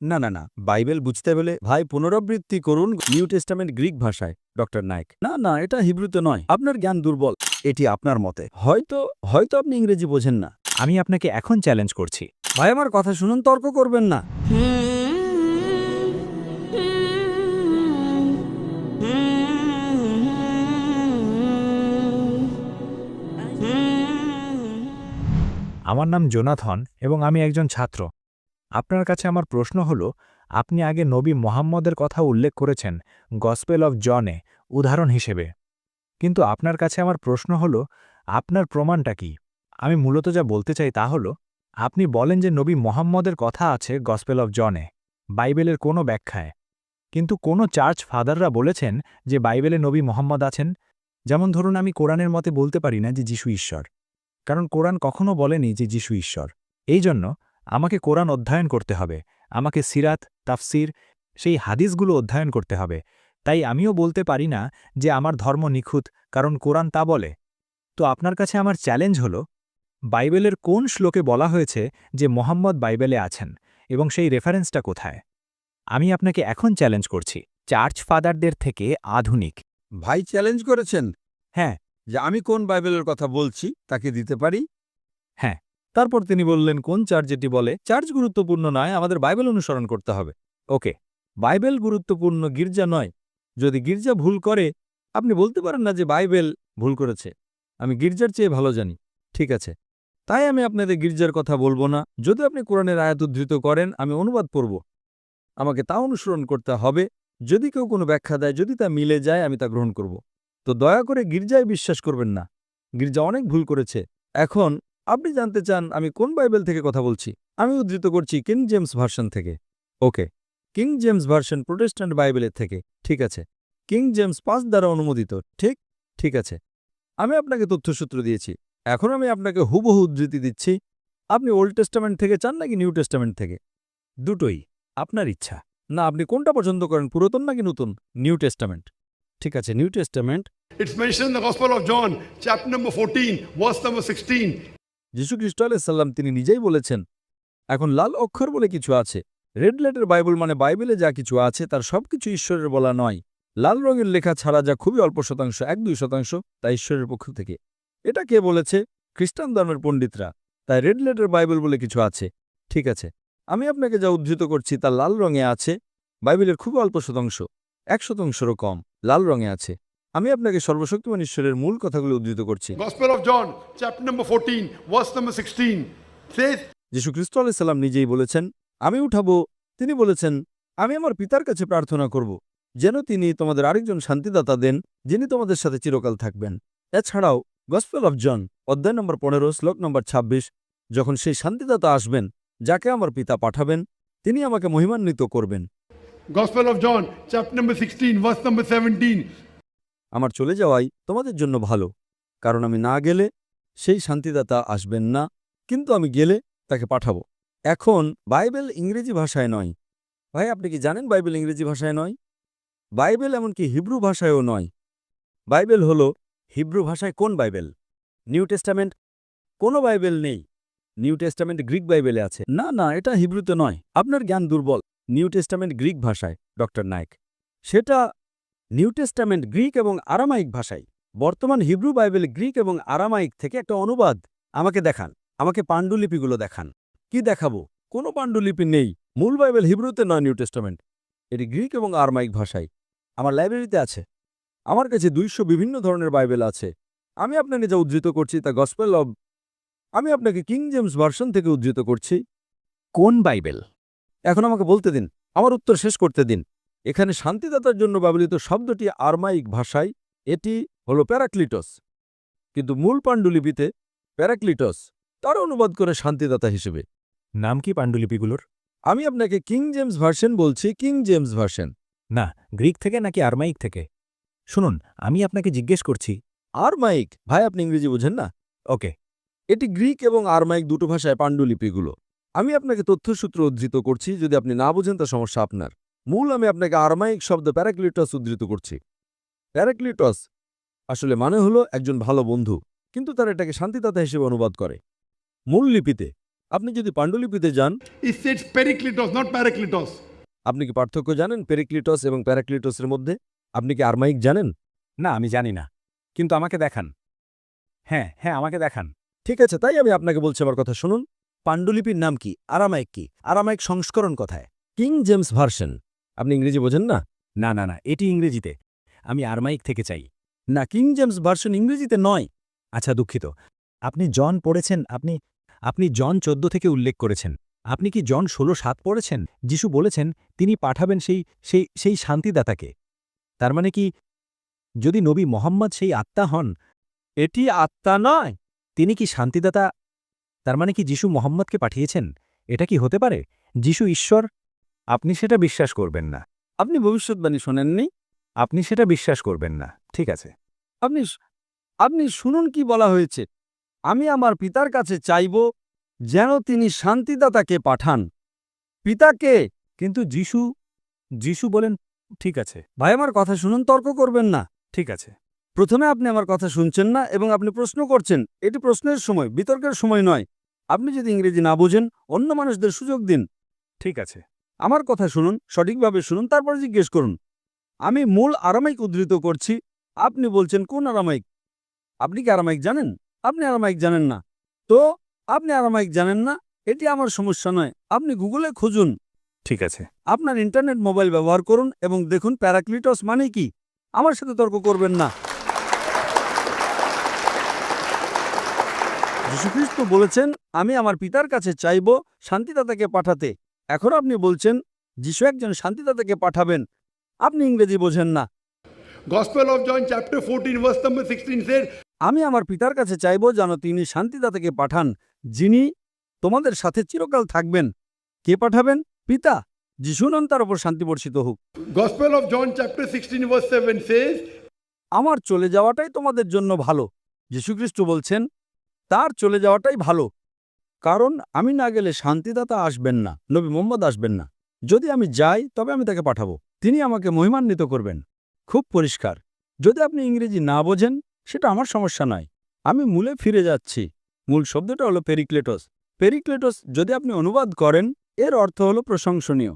না না না, বাইবেল বুঝতে হলে ভাই পুনরাবৃত্তি করুন নিউ টেস্টামেন্ট গ্রিক ভাষায়। ডক্টর নায়েক, না না, এটা হিব্রুতে নয়, আপনার জ্ঞান দুর্বল। এটি আপনার মতে, হয়তো হয়তো আপনি ইংরেজি বোঝেন না। আমি আপনাকে এখন চ্যালেঞ্জ করছি। ভাই আমার কথা শুনুন, তর্ক করবেন না। আমার নাম জোনাথন এবং আমি একজন ছাত্র। আপনার কাছে আমার প্রশ্ন হল, আপনি আগে নবী মোহাম্মদের কথা উল্লেখ করেছেন গসপেল অফ জনে উদাহরণ হিসেবে, কিন্তু আপনার কাছে আমার প্রশ্ন হল, আপনার প্রমাণটা কি? আমি মূলত যা বলতে চাই তা হল, আপনি বলেন যে নবী মোহাম্মদের কথা আছে গসপেল অফ জনে, বাইবেলের কোনো ব্যাখ্যায়, কিন্তু কোনো চার্চ ফাদাররা বলেছেন যে বাইবেলে নবী মোহাম্মদ আছেন। যেমন ধরুন, আমি কোরআনের মতে বলতে পারি না যে যিশু ঈশ্বর, কারণ কোরআন কখনো বলেনি যে যিশু ঈশ্বর। এই জন্য আমাকে কোরআন অধ্যয়ন করতে হবে, আমাকে সিরাত, তাফসির, সেই হাদিসগুলো অধ্যয়ন করতে হবে। তাই আমিও বলতে পারি না যে আমার ধর্ম নিখুঁত, কারণ কোরআন তা বলে। তো আপনার কাছে আমার চ্যালেঞ্জ হল, বাইবেলের কোন শ্লোকে বলা হয়েছে যে মোহাম্মদ বাইবেলে আছেন, এবং সেই রেফারেন্সটা কোথায়? আমি আপনাকে এখন চ্যালেঞ্জ করছি, চার্চ ফাদারদের থেকে আধুনিক। ভাই চ্যালেঞ্জ করেছেন হ্যাঁ। যে আমি কোন বাইবেলের কথা বলছি তাকে দিতে পারি। হ্যাঁ। তারপর তিনি বললেন কোন চার্চ যেটি বলে চার্চ গুরুত্বপূর্ণ নয়, আমাদের বাইবেল অনুসরণ করতে হবে। ওকে। বাইবেল গুরুত্বপূর্ণ, গির্জা নয়। যদি গির্জা ভুল করে, আপনি বলতে পারেন না যে বাইবেল ভুল করেছে, আমি গির্জার চেয়ে ভালো জানি। ঠিক আছে, তাই আমি আপনাদের গির্জার কথা বলবো না। যদি আপনি কোরআনের আয়াত উদ্ধৃত করেন, আমি অনুবাদ করব, আমাকে তা অনুসরণ করতে হবে। যদি কেউ কোনো ব্যাখ্যা দেয়, যদি তা মিলে যায়, আমি তা গ্রহণ করব। তো দয়া করে গির্জায় বিশ্বাস করবেন না, গির্জা অনেক ভুল করেছে। এখন আপনি জানতে চান আমি কোন বাইবেল থেকে কথা বলছি। আমি উদ্ধৃত করছি কিং জেমস ভার্সন থেকে। ওকে, কিং জেমস ভার্সন প্রোটেস্ট্যান্ট বাইবেলের থেকে। ঠিক আছে, কিং জেমস 5 দ্বারা অনুমোদিত। ঠিক ঠিক আছে, আমি আপনাকে তথ্যসূত্র দিয়েছি। এখন আমি আপনাকে হুবহু উদ্ধৃতি দিচ্ছি। আপনি ওল্ড টেস্টামেন্ট থেকে চান নাকি নিউ টেস্টামেন্ট থেকে? দুটোই, আপনার ইচ্ছা। না, আপনি কোনটা পছন্দ করেন, পুরাতন নাকি নতুন? New testament. ঠিক আছে, new testament. It's mentioned in the Gospel of John, chapter number 14, verse number 16. যীশু খ্রিস্ট আলাইহিস সালাম তিনি নিজেই বলেছেন। এখন লাল অক্ষর বলে কিছু আছে। রেড লেটার বাইবেল মানে বাইবেলে যা কিছু আছে তার সবকিছু ঈশ্বরের বলা নয়। লাল রঙের লেখা ছাড়া যা খুবই অল্প শতাংশ, 1-2% তা ঈশ্বরের পক্ষ থেকে। এটা কে বলেছে? খ্রিস্টান ধর্মের পণ্ডিতরা। তাই রেড লেটার বাইবেল বলে কিছু আছে। ঠিক আছে, আমি আপনাকে যা উদ্ধৃত করছি তা লাল রঙে আছে। বাইবেলের খুব অল্প শতাংশ, 1%-রও কম, লাল রঙে আছে। আমি আপনাকে সর্বশক্তিমান ঈশ্বরের মূল কথাগুলো উদ্ধৃত করছি। Gospel of John, chapter number 14, verse number 16 says, যীশু খ্রিস্ট আলাইহিস সালাম নিজেই বলেছেন, আমি উঠাবো। তিনি বলেছেন, আমি আমার পিতার কাছে প্রার্থনা করব, যেন তিনি তোমাদের আরেকজন শান্তিদাতা দেন, যিনি তোমাদের সাথে চিরকাল থাকবেন। এছাড়াও গসপেল অফ জন অধ্যায় নম্বর 15 শ্লোক নম্বর 26, যখন সেই শান্তিদাতা আসবেন যাকে আমার পিতা পাঠাবেন, তিনি আমাকে মহিমান্বিত করবেন। Gospel of John, chapter number 16, verse number 17. আমার চলে যাওয়াই তোমাদের জন্য ভালো, কারণ আমি না গেলে সেই শান্তিদাতা আসবেন না, কিন্তু আমি গেলে তাকে পাঠাবো। এখন বাইবেল ইংরেজি ভাষায় নয়। ভাই, আপনি কি জানেন বাইবেল ইংরেজি ভাষায় নয়? বাইবেল এমনকি হিব্রু ভাষায়ও নয়। বাইবেল হলো হিব্রু ভাষায় কোন বাইবেল? New testament. কোনো বাইবেল নেই। নিউ টেস্টামেন্ট গ্রিক বাইবেলে আছে। না না, এটা হিব্রুতে নয়, আপনার জ্ঞান দুর্বল। নিউ টেস্টামেন্ট গ্রিক ভাষায়, ডক্টর নায়েক। সেটা নিউ টেস্টামেন্ট গ্রিক এবং আরামাইক ভাষায়। বর্তমান হিব্রু বাইবেল গ্রিক এবং আরামাইক থেকে একটা অনুবাদ। আমাকে দেখান, আমাকে পাণ্ডুলিপিগুলো দেখান। কি দেখাবো? কোনো পাণ্ডুলিপি নেই। মূল বাইবেল হিব্রুতে নয়, নিউ টেস্টামেন্ট। এটি গ্রিক এবং আরামাইক ভাষায়। আমার লাইব্রেরিতে আছে। আমার কাছে 200 বিভিন্ন ধরনের বাইবেল আছে। আমি আপনাকে যা উদ্ধৃত করছি তা গসপেল অব। আমি আপনাকে কিং জেমস ভার্সন থেকে উদ্ধৃত করছি। কোন বাইবেল? এখন আমাকে বলতে দিন, আমার উত্তর শেষ করতে দিন। এখানে শান্তিদাতার জন্য ব্যবহৃত শব্দটি আরমাইক ভাষায়, এটি হলো প্যারাক্লিটস, কিন্তু মূল পাণ্ডুলিপিতে প্যারাক্লিটস তার অনুবাদ করে শান্তিদাতা হিসেবে। নাম কি পাণ্ডুলিপিগুলোর? আমি আপনাকে কিং জেমস ভার্সন বলছি, কিং জেমস ভার্সন। না, গ্রিক থেকে নাকি আরমাইক থেকে? শুনুন, আমি আপনাকে জিজ্ঞেস করছি। আরমাইক। ভাই, আপনি ইংরেজি বোঝেন না? ওকে। এটি গ্রিক এবং আরমাইক দুটো ভাষায় পাণ্ডুলিপিগুলো। আমি আপনাকে তথ্যসূত্র উদ্ধৃত করছি, যদি আপনি না বোঝেন তা সমস্যা আপনার। মূল আমি আপনাকে আরমাইক শব্দ প্যারাক্লিটস উদ্ধৃত করছি। প্যারাক্লিটস আসলে মানে হলো একজন ভালো বন্ধু, কিন্তু তারা এটাকে শান্তিদাতা হিসেবে অনুবাদ করে। মূল লিপিতে আপনি যদি পাণ্ডুলিপিতে যান, it says Perikletos, not Parakletos. আপনি কি পার্থক্য জানেন পেরিক্লিটস এবং প্যারাক্লিটসের মধ্যে? আপনি কি আরমাইক জানেন? না, আমি জানি না। কিন্তু আমাকে দেখান। হ্যাঁ, হ্যাঁ, আমাকে দেখান। ঠিক আছে, তাই আমি আপনাকে বলছি, আমার কথা শুনুন। পাণ্ডুলিপির নাম কি? আরামাইক কি? আরামাইক সংস্করণ কোথায়? King James version. আপনি ইংরেজি বোঝেন না? না, না, না, এটি ইংরেজিতে। আমি আরমাইক থেকে চাই। না, কিং জেমস ভার্সন ইংরেজিতে নয়। আচ্ছা, দুঃখিত। আপনি জন পড়েছেন, আপনি জন 14 থেকে উল্লেখ করেছেন। আপনি কি জন 16:7 পড়েছেন? যিশু বলেছেন তিনি পাঠাবেন সেই শান্তিদাতাকে। তার মানে কি, যদি নবী মোহাম্মদ সেই আত্মা হন, এটি আত্মা নয়। তিনি কি শান্তিদাতা? তার মানে কি যিশু মোহাম্মদকে পাঠিয়েছেন? এটা কি হতে পারে? যিশু ঈশ্বর? আপনি সেটা বিশ্বাস করবেন না। আপনি ভবিষ্যৎবাণী শোনেননি? আপনি সেটা বিশ্বাস করবেন না। ঠিক আছে। আপনি আপনি শুনুন কি বলা হয়েছে। আমি আমার পিতার কাছে চাইব যেন তিনি শান্তিদাতাকে পাঠান। পিতাকে। কিন্তু যিশু বলেন, ঠিক আছে, ভাই, আমার কথা শুনুন, তর্ক করবেন না। ঠিক আছে। প্রথমে আপনি আমার কথা শুনছেন না এবং আপনি প্রশ্ন করছেন। এটি প্রশ্নের সময়, বিতর্কের সময় নয়। আপনি যদি ইংরেজি না বোঝেন, অন্য মানুষদের সুযোগ দিন। ঠিক আছে। আমার কথা শুনুন, সঠিকভাবে শুনুন, তারপর জিজ্ঞেস করুন। আমি মূল আরামাইক উদ্ধৃত করছি। আপনি বলছেন কোন আরামাইক? আপনি কি আরামাইক জানেন? আপনি আরামাইক জানেন না। তো আপনি আরামাইক জানেন না, এটি আমার সমস্যা নয়। আপনি গুগলে খুঁজুন। ঠিক আছে। আপনার ইন্টারনেট মোবাইল ব্যবহার করুন এবং দেখুন প্যারাক্লিটস মানে কি। আমার সাথে তর্ক করবেন না। যীশুখ্রিস্ট বলেছেন, আমি আমার পিতার কাছে চাইব শান্তিদাতাকে পাঠাতে। এখন আপনি বলছেন যীশু একজন শান্তিদাতাকে পাঠাবেন। আপনি ইংরেজি বোঝেন না। Gospel of John chapter 14 verse number 16 said, আমি আমার পিতার কাছে চাইব যেন তিনি শান্তিদাতাকে পাঠান, যিনি তোমাদের সাথে চিরকাল থাকবেন। কে পাঠাবেন? পিতা। যিশু নন, তার উপর শান্তি বর্ষিত হোক। Gospel of John chapter 16 verse 7 says, আমার চলে যাওয়াটাই তোমাদের জন্য ভালো। যীশুখ্রিস্ট বলছেন তার চলে যাওয়াটাই ভালো, কারণ আমি না গেলে শান্তিদাতা আসবেন না, নবী মোহাম্মদ আসবেন না। যদি আমি যাই তবে আমি তাকে পাঠাবো, তিনি আমাকে মহিমান্বিত করবেন। খুব পরিষ্কার। যদি আপনি ইংরেজি না বোঝেন, সেটা আমার সমস্যা নয়। আমি মূলে ফিরে যাচ্ছি। মূল শব্দটা হলো পেরিক্লেটস। পেরিক্লেটস যদি আপনি অনুবাদ করেন, এর অর্থ হলো প্রশংসনীয়।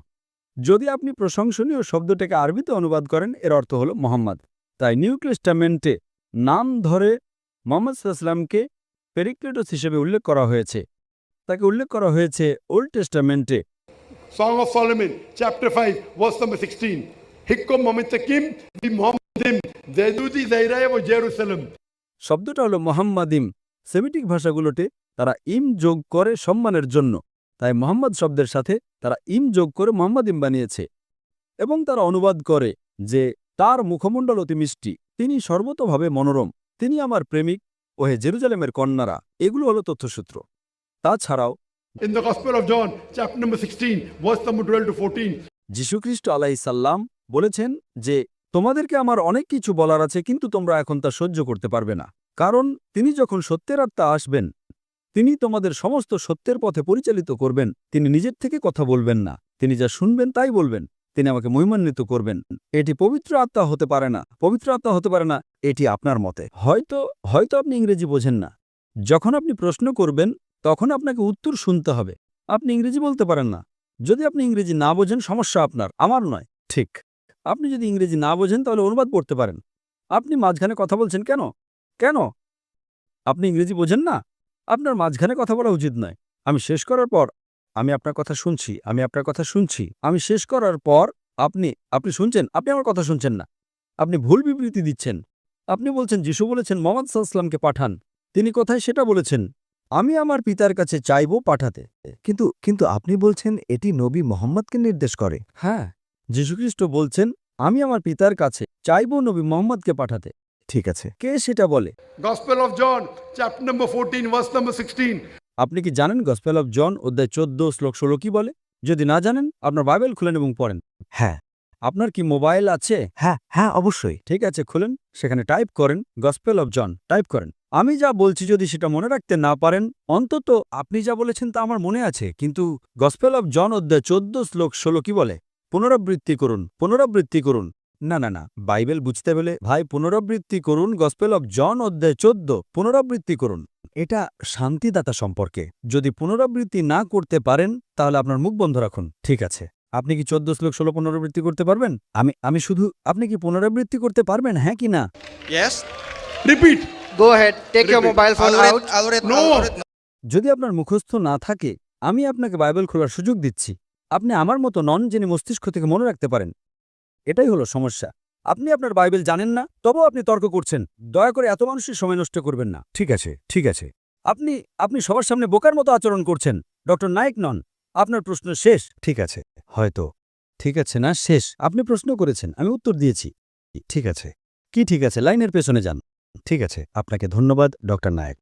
যদি আপনি প্রশংসনীয় শব্দটাকে আরবিতে অনুবাদ করেন, এর অর্থ হলো মোহাম্মদ। তাই নিউ টেস্টামেন্টে নাম ধরে মোহাম্মদ সাল্লাল্লাহু পেরিক্লেটস হিসেবে উল্লেখ করা হয়েছে। তাকে উল্লেখ করা হয়েছে old টেস্টামেন্টে। Song of Solomon chapter 5 verse number 16. Hikkom Mamitakim bi Muhammadim Zedudi Zairaya O Jerusalem. শব্দটা হলো মোহাম্মদিম। সেমিটিক ভাষাগুলোতে তারা ইম যোগ করে সম্মানের জন্য, তাই মোহাম্মদ শব্দের সাথে তারা ইম যোগ করে মোহাম্মদিম বানিয়েছে। এবং তারা অনুবাদ করে যে তার মুখমণ্ডল অতি মিষ্টি, তিনি সর্বতভাবে মনোরম, তিনি আমার প্রেমিক, ওহে জেরুজালেমের কন্যারা। এগুলো হলো তথ্যসূত্র। তাছাড়াও In the Gospel of John chapter number 16 verse number 12 to 14. যীশুখ্রিস্ট আলাইসাল্লাম বলেছেন যে তোমাদেরকে আমার অনেক কিছু বলার আছে, কিন্তু তোমরা এখন তা সহ্য করতে পারবে না। কারণ তিনি যখন সত্যের আত্মা আসবেন, তিনি তোমাদের সমস্ত সত্যের পথে পরিচালিত করবেন। তিনি নিজের থেকে কথা বলবেন না, তিনি যা শুনবেন তাই বলবেন। তিনি আমাকে মহিমান্বিত করবেন। এটি পবিত্র আত্মা হতে পারে না। পবিত্র আত্মা হতে পারে না, এটি আপনার মতে। হয়তো আপনি ইংরেজি বোঝেন না। যখন আপনি প্রশ্ন করবেন, তখন আপনাকে উত্তর শুনতে হবে। আপনি ইংরেজি বলতে পারেন না। যদি আপনি ইংরেজি না বোঝেন, সমস্যা আপনার, আমার নয়। ঠিক। আপনি যদি ইংরেজি না বোঝেন, তাহলে অনুবাদ পড়তে পারেন। আপনি মাঝখানে কথা বলছেন কেন? কেন? আপনি ইংরেজি বোঝেন না? আপনার মাঝখানে কথা বলা উচিত নয়। আমি শেষ করার পর আমি আপনার কথা শুনছি, আমি আপনার কথা শুনছি। আমি শেষ করার পর আপনি শুনছেন, আপনি আমার কথা শুনছেন না। আপনি ভুল বিবৃতি দিচ্ছেন। আপনি বলছেন যিশু বলেছেন মোহাম্মদ সাল্লাল্লাহু পাঠান। তিনি কোথায় সেটা বলেছেন? আমি আমার পিতার কাছে চাইব পাঠাতে। কিন্তু আপনি বলছেন এটি নবী মোহাম্মদকে নির্দেশ করে। হ্যাঁ, যীশুখ্রিস্ট বলছেন আমি আমার পিতার কাছে চাইব নবী মোহাম্মদকে পাঠাতে। ঠিক আছে। কে সেটা বলে? Gospel of John chapter number 14 verse number 16. আপনি কি জানেন গসপেল অফ জন অধ্যায় 14 শ্লোক 16 কি বলে? যদি না জানেন, আপনার বাইবেল খুলেন এবং পড়েন। হ্যাঁ, আপনার কি মোবাইল আছে? হ্যাঁ, হ্যাঁ, অবশ্যই। ঠিক আছে, খুলেন, সেখানে টাইপ করেন গসপেল অফ জন, টাইপ করেন। আমি যা বলছি যদি সেটা মনে রাখতে না পারেন, অন্তত আপনি যা বলেছেন তা আমার মনে আছে, কিন্তু গসপেল অফ জন অধ্যায় 14 শ্লোক 16 কি বলে? পুনরাবৃত্তি করুন, পুনরাবৃত্তি করুন। না না না, বাইবেল বুঝতে হলে ভাই পুনরাবৃত্তি করুন গসপেল অব জন অধ্যায় 14, পুনরাবৃত্তি করুন। এটা শান্তিদাতা সম্পর্কে। যদি পুনরাবৃত্তি না করতে পারেন তাহলে আপনার মুখ বন্ধ রাখুন। ঠিক আছে, আপনি কি 14 শ্লোক 16 পুনরাবৃত্তি করতে পারবেন? আমি শুধু, আপনি কি পুনরাবৃত্তি করতে পারবেন, হ্যাঁ কি না? Yes. Repeat. Go ahead, take your Repeat. mobile phone out. No. যদি আপনার মুখস্থ না থাকে, আমি আপনাকে বাইবেল খোলার সুযোগ দিচ্ছি। আপনি আমার মতো নন, যিনি মস্তিষ্ক থেকে মনে রাখতে পারেন। এটাই হলো সমস্যা। আপনি আপনার বাইবেল জানেন না, তবেও আপনি তর্ক করছেন। দয়া করে এত মানুষের সময় নষ্ট করবেন না। ঠিক আছে, ঠিক আছে। আপনি সবার সামনে বোকার মতো আচরণ করছেন। ডক্টর নায়েক নন, আপনার প্রশ্ন শেষ। ঠিক আছে, হয়তো। ঠিক আছে না, শেষ। আপনি প্রশ্ন করেছেন, আমি উত্তর দিয়েছি। ঠিক আছে, কি ঠিক আছে? লাইনের পেছনে যান। ঠিক আছে। আপনাকে ধন্যবাদ ডক্টর নায়েক।